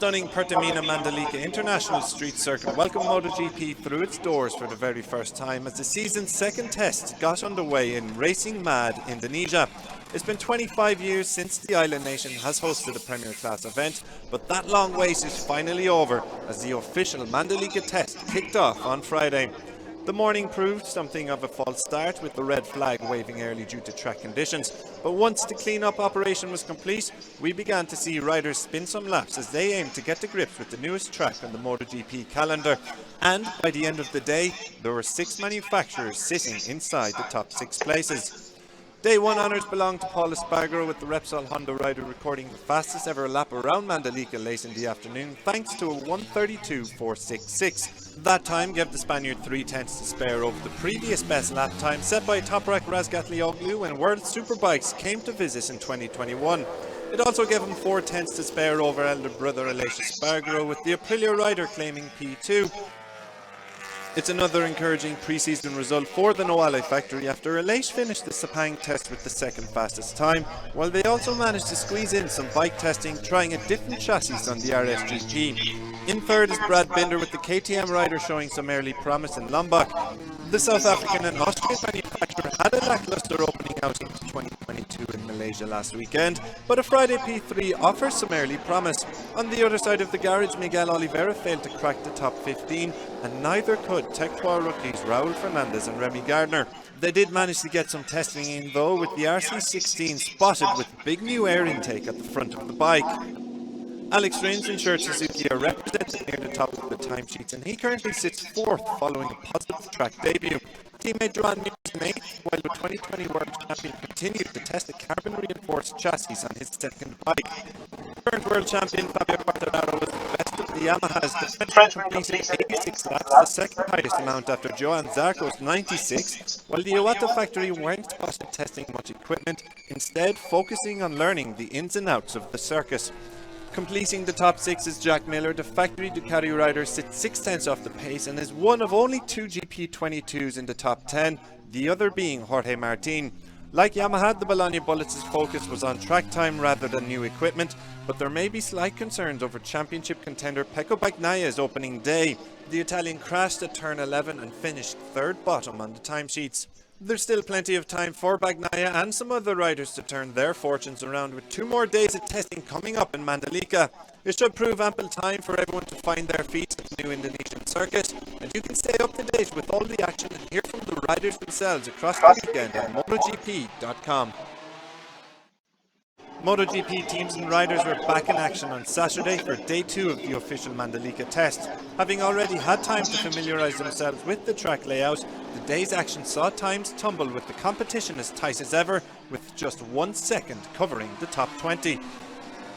stunning Pertamina Mandalika International Street Circuit welcomed MotoGP through its doors for the very first time as the season's second test got underway in Racing Mad, Indonesia. It's been 25 years since the island nation has hosted a Premier Class event, but that long wait is finally over as the official Mandalika test kicked off on Friday. The morning proved something of a false start with the red flag waving early due to track conditions, but once the clean-up operation was complete, we began to see riders spin some laps as they aimed to get to grips with the newest track on the MotoGP calendar. And by the end of the day, there were 6 manufacturers sitting inside the top 6 places. Day 1 honours belonged to Paul Espargaro, with the Repsol Honda rider recording the fastest ever lap around Mandalika late in the afternoon thanks to a 1:32.466. That time gave the Spaniard 3/10 to spare over the previous best lap time set by Toprak Razgatlioglu when World Superbikes came to visit in 2021. It also gave him 4/10 to spare over elder brother Aleix Espargaro, with the Aprilia rider claiming P2. It's another encouraging pre-season result for the Noale factory after Aleix finished the Sepang test with the second fastest time, while they also managed to squeeze in some bike testing, trying a different chassis on the RSGP. In third is Brad Binder, with the KTM rider showing some early promise in Lombok. The South African and Austrian manufacturer had a lackluster opening outing to 2022 in Malaysia last weekend, but a Friday P3 offers some early promise. On the other side of the garage, Miguel Oliveira failed to crack the top 15, and neither could Tech 2 rookies Raul Fernandez and Remy Gardner. They did manage to get some testing in though, with the RC16 spotted with big new air intake at the front of the bike. Alex Rins ensured Suzuki are represented near the top of the timesheets, and he currently sits 4th following a positive track debut. Teammate Joan Mir is in 8th, while the 2020 World Champion continued to test a carbon-reinforced chassis on his second bike. Current World Champion Fabio Quartararo was the best of the Yamahas. The French completed 86 laps, the second highest amount after Joan Zarco's 96, while the Iwata factory weren't spotted testing much equipment, instead focusing on learning the ins and outs of the circuit. Completing the top 6 is Jack Miller. The factory Ducati rider sits 6/10 off the pace and is one of only 2 GP22s in the top 10, the other being Jorge Martin. Like Yamaha, the Bologna Bullets' focus was on track time rather than new equipment, but there may be slight concerns over championship contender Pecco Bagnaglia's opening day. The Italian crashed at turn 11 and finished 3rd bottom on the timesheets. There's still plenty of time for Bagnaia and some other riders to turn their fortunes around, with 2 more days of testing coming up in Mandalika. It should prove ample time for everyone to find their feet at the new Indonesian circuit, and you can stay up to date with all the action and hear from the riders themselves across the weekend on MotoGP.com. MotoGP teams and riders were back in action on Saturday for day 2 of the official Mandalika test. Having already had time to familiarise themselves with the track layout, the day's action saw times tumble with the competition as tight as ever, with just 1 second covering the top 20.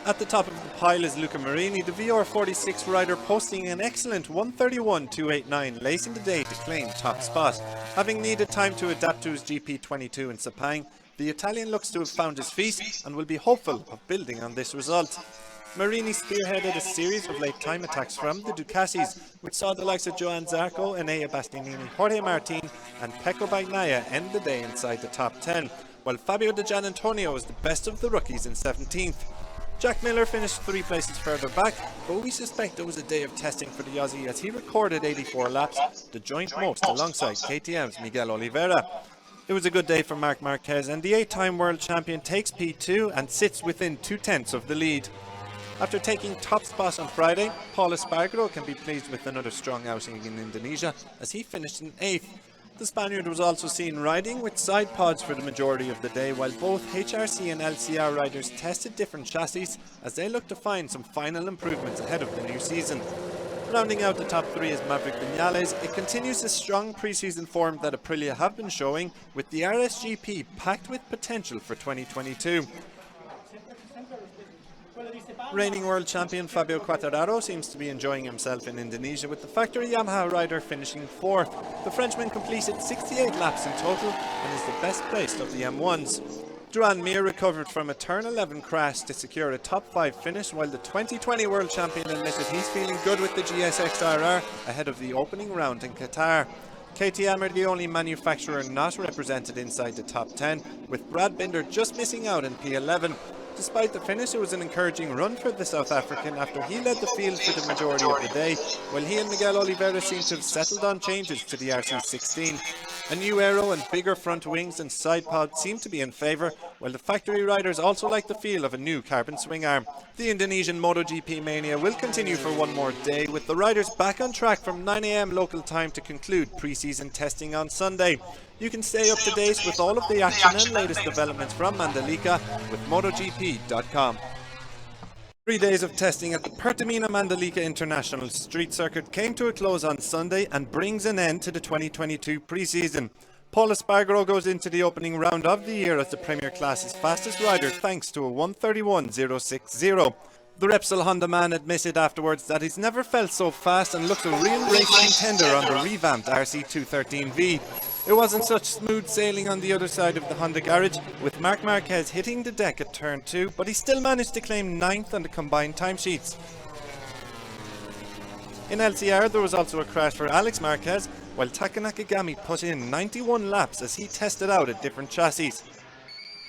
At the top of the pile is Luca Marini, the VR46 rider, posting an excellent 1:31.289 late in the day to claim top spot. Having needed time to adapt to his GP22 in Sepang, the Italian looks to have found his feet and will be hopeful of building on this result. Marini spearheaded a series of late time attacks from the Ducatis, which saw the likes of Joan Zarco, Enea Bastianini, Jorge Martin and Pecco Bagnaia end the day inside the top 10, while Fabio De Gianantonio was the best of the rookies in 17th. Jack Miller finished 3 places further back, but we suspect it was a day of testing for the Aussie as he recorded 84 laps, the joint most alongside KTM's Miguel Oliveira. It was a good day for Marc Marquez, and the 8-time world champion takes P2 and sits within 2/10 of the lead. After taking top spot on Friday, Paul Espargaro can be pleased with another strong outing in Indonesia as he finished in 8th. The Spaniard was also seen riding with side pods for the majority of the day, while both HRC and LCR riders tested different chassis as they look to find some final improvements ahead of the new season. Rounding out the top 3 is Maverick Viñales. It continues the strong pre-season form that Aprilia have been showing, with the RSGP packed with potential for 2022. Reigning world champion Fabio Quartararo seems to be enjoying himself in Indonesia, with the factory Yamaha rider finishing 4th. The Frenchman completed 68 laps in total and is the best placed of the M1s. Joan Mir recovered from a turn 11 crash to secure a top 5 finish, while the 2020 world champion admitted he's feeling good with the GSX-RR ahead of the opening round in Qatar. KTM are the only manufacturer not represented inside the top 10, with Brad Binder just missing out in P11. Despite the finish, it was an encouraging run for the South African after he led the field for the majority of the day, while he and Miguel Oliveira seemed to have settled on changes to the RC16. A new aero and bigger front wings and side pod seemed to be in favour, while the factory riders also liked the feel of a new carbon swing arm. The Indonesian MotoGP mania will continue for one more day, with the riders back on track from 9 AM local time to conclude pre-season testing on Sunday. You can stay up to date with all of the action and latest developments from Mandalika with MotoGP.com. 3 days of testing at the Pertamina Mandalika International Street Circuit came to a close on Sunday and brings an end to the 2022 pre-season. Paul Espargaro goes into the opening round of the year as the Premier Class's fastest rider thanks to a 1:31.060. The Repsol Honda man admitted afterwards that he's never felt so fast and looks a real race contender on the revamped RC213V. It wasn't such smooth sailing on the other side of the Honda garage, with Marc Marquez hitting the deck at turn 2, but he still managed to claim 9th on the combined timesheets. In LCR there was also a crash for Alex Marquez, while Taka Nakagami put in 91 laps as he tested out a different chassis.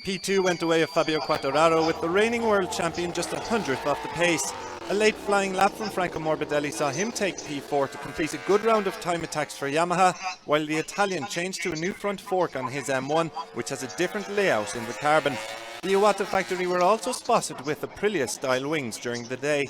P2 went away of Fabio Quartararo, with the reigning world champion just 100th off the pace. A late flying lap from Franco Morbidelli saw him take P4 to complete a good round of time attacks for Yamaha, while the Italian changed to a new front fork on his M1, which has a different layout in the carbon. The Iwata factory were also spotted with Aprilia-style wings during the day.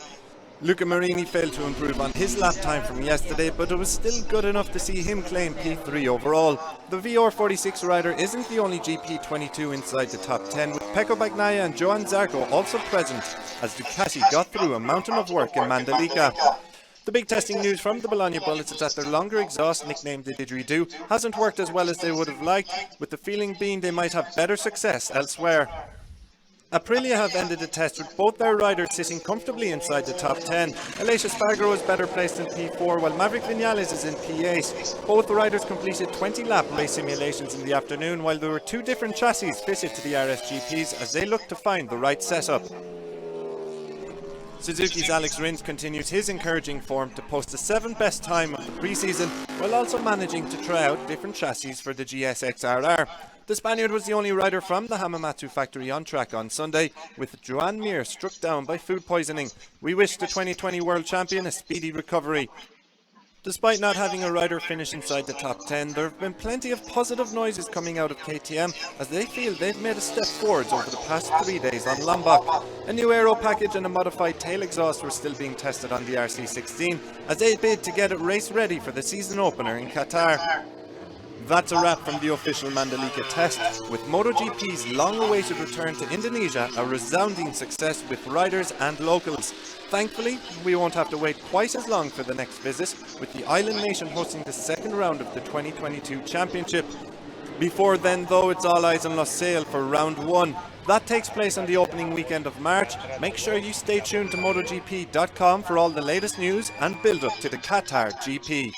Luca Marini failed to improve on his lap time from yesterday, but it was still good enough to see him claim P3 overall. The VR46 rider isn't the only GP22 inside the top 10, with Pecco Bagnaia and Johan Zarco also present, as Ducati got through a mountain of work in Mandalika. The big testing news from the Bologna Bullets is that their longer exhaust, nicknamed the Didgeridoo, hasn't worked as well as they would have liked, with the feeling being they might have better success elsewhere. Aprilia have ended the test with both their riders sitting comfortably inside the top 10. Aleix Espargaro is better placed in P4, while Maverick Vinales is in P8. Both the riders completed 20-lap race simulations in the afternoon, while there were 2 different chassis fitted to the RSGPs as they looked to find the right setup. Suzuki's Alex Rins continues his encouraging form to post the 7th best time of the pre-season, while also managing to try out different chassis for the GSX-RR. The Spaniard was the only rider from the Hamamatsu factory on track on Sunday, with Joan Mir struck down by food poisoning. We wish the 2020 world champion a speedy recovery. Despite not having a rider finish inside the top 10, there have been plenty of positive noises coming out of KTM as they feel they've made a step forwards over the past 3 days on Lombok. A new aero package and a modified tail exhaust were still being tested on the RC16 as they bid to get it race ready for the season opener in Qatar. That's a wrap from the official Mandalika test, with MotoGP's long-awaited return to Indonesia a resounding success with riders and locals. Thankfully, we won't have to wait quite as long for the next visit, with the island nation hosting the second round of the 2022 championship. Before then, though, it's all eyes on Losail for round 1. That takes place on the opening weekend of March. Make sure you stay tuned to MotoGP.com for all the latest news and build up to the Qatar GP.